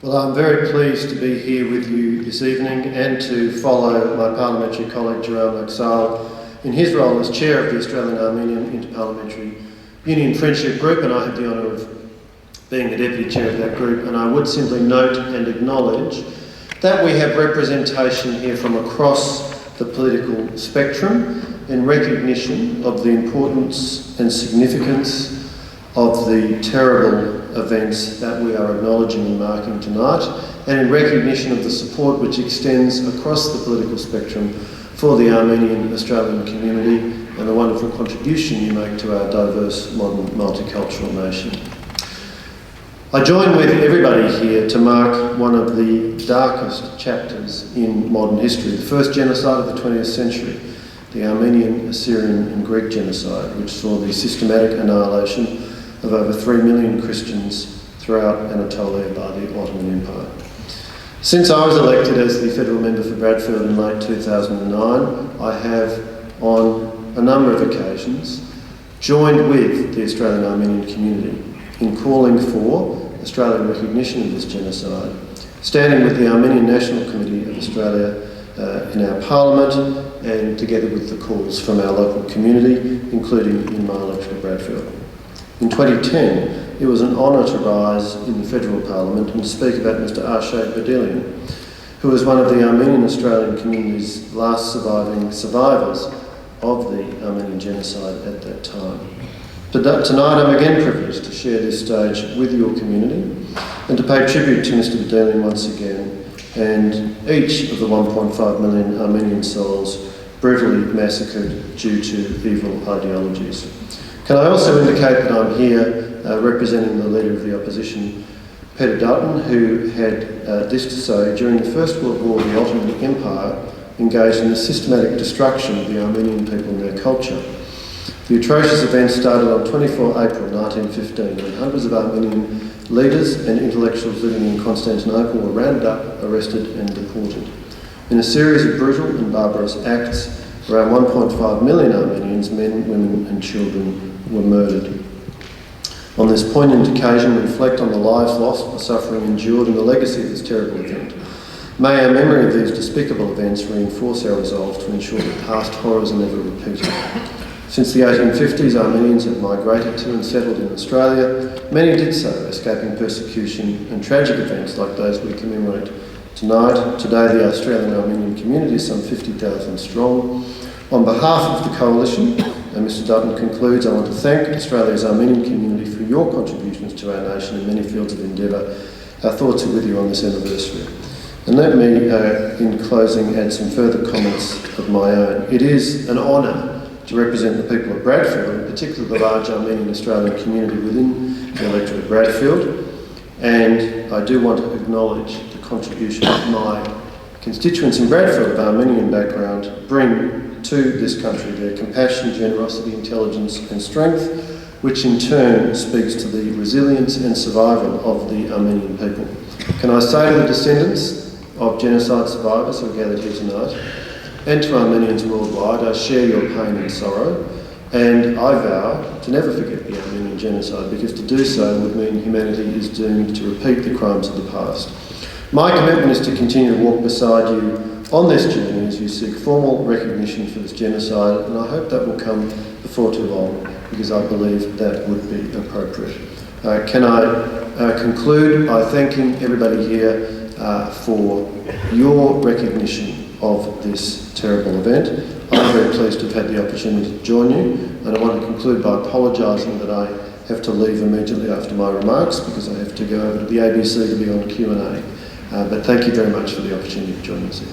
Well, I'm very pleased to be here with you this evening and to follow my parliamentary colleague Jerome Laxale in his role as chair of the Australian-Armenian Interparliamentary Union Friendship Group, and I have the honour of being the deputy chair of that group. And I would simply note and acknowledge that we have representation here from across the political spectrum in recognition of the importance and significance of the terrible events that we are acknowledging and marking tonight, and in recognition of the support which extends across the political spectrum for the Armenian Australian community and the wonderful contribution you make to our diverse, modern, multicultural nation. I join with everybody here to mark one of the darkest chapters in modern history, the first genocide of the 20th century, the Armenian, Assyrian and Greek genocide, which saw the systematic annihilation of over 3 million Christians throughout Anatolia by the Ottoman Empire. Since I was elected as the federal member for Bradfield in late 2009, I have, on a number of occasions, joined with the Australian Armenian community in calling for Australian recognition of this genocide, standing with the Armenian National Committee of Australia in our Parliament, and together with the calls from our local community, including in my election of Bradfield. In 2010, it was an honour to rise in the Federal Parliament and speak about Mr Arshay Badelian, who was one of the Armenian Australian community's last surviving survivors of the Armenian genocide at that time. Tonight I'm again privileged to share this stage with your community and to pay tribute to Mr Badelian once again and each of the 1.5 million Armenian souls brutally massacred due to evil ideologies. Can I also indicate that I'm here representing the Leader of the Opposition, Peter Dutton, who had this to say: during the First World War, the Ottoman Empire engaged in the systematic destruction of the Armenian people and their culture. The atrocious event started on 24 April 1915, when hundreds of Armenian leaders and intellectuals living in Constantinople were rounded up, arrested and deported. In a series of brutal and barbarous acts, around 1.5 million Armenians, men, women and children, were murdered. On this poignant occasion, we reflect on the lives lost, the suffering endured and the legacy of this terrible event. May our memory of these despicable events reinforce our resolve to ensure that past horrors are never repeated. Since the 1850s, Armenians have migrated to and settled in Australia. Many did so, escaping persecution and tragic events like those we commemorate tonight. Today, the Australian Armenian community is some 50,000 strong. On behalf of the Coalition, and Mr Dutton concludes, I want to thank Australia's Armenian community for your contributions to our nation in many fields of endeavour. Our thoughts are with you on this anniversary. And let me, in closing, add some further comments of my own. It is an honour to represent the people of Bradfield, in particular the large Armenian Australian community within the electorate of Bradfield. And I do want to acknowledge the contribution that my constituents in Bradfield of Armenian background bring to this country, their compassion, generosity, intelligence and strength, which in turn speaks to the resilience and survival of the Armenian people. Can I say to the descendants of genocide survivors who are gathered here tonight, and to Armenians worldwide, I share your pain and sorrow, and I vow to never forget the Armenian genocide, because to do so would mean humanity is doomed to repeat the crimes of the past. My commitment is to continue to walk beside you on this journey as you seek formal recognition for this genocide, and I hope that will come before too long, because I believe that would be appropriate. Can I conclude by thanking everybody here for your recognition of this terrible event. I'm very pleased to have had the opportunity to join you, and I want to conclude by apologising that I have to leave immediately after my remarks because I have to go over to the ABC to be on Q&A. But thank you very much for the opportunity to join us here.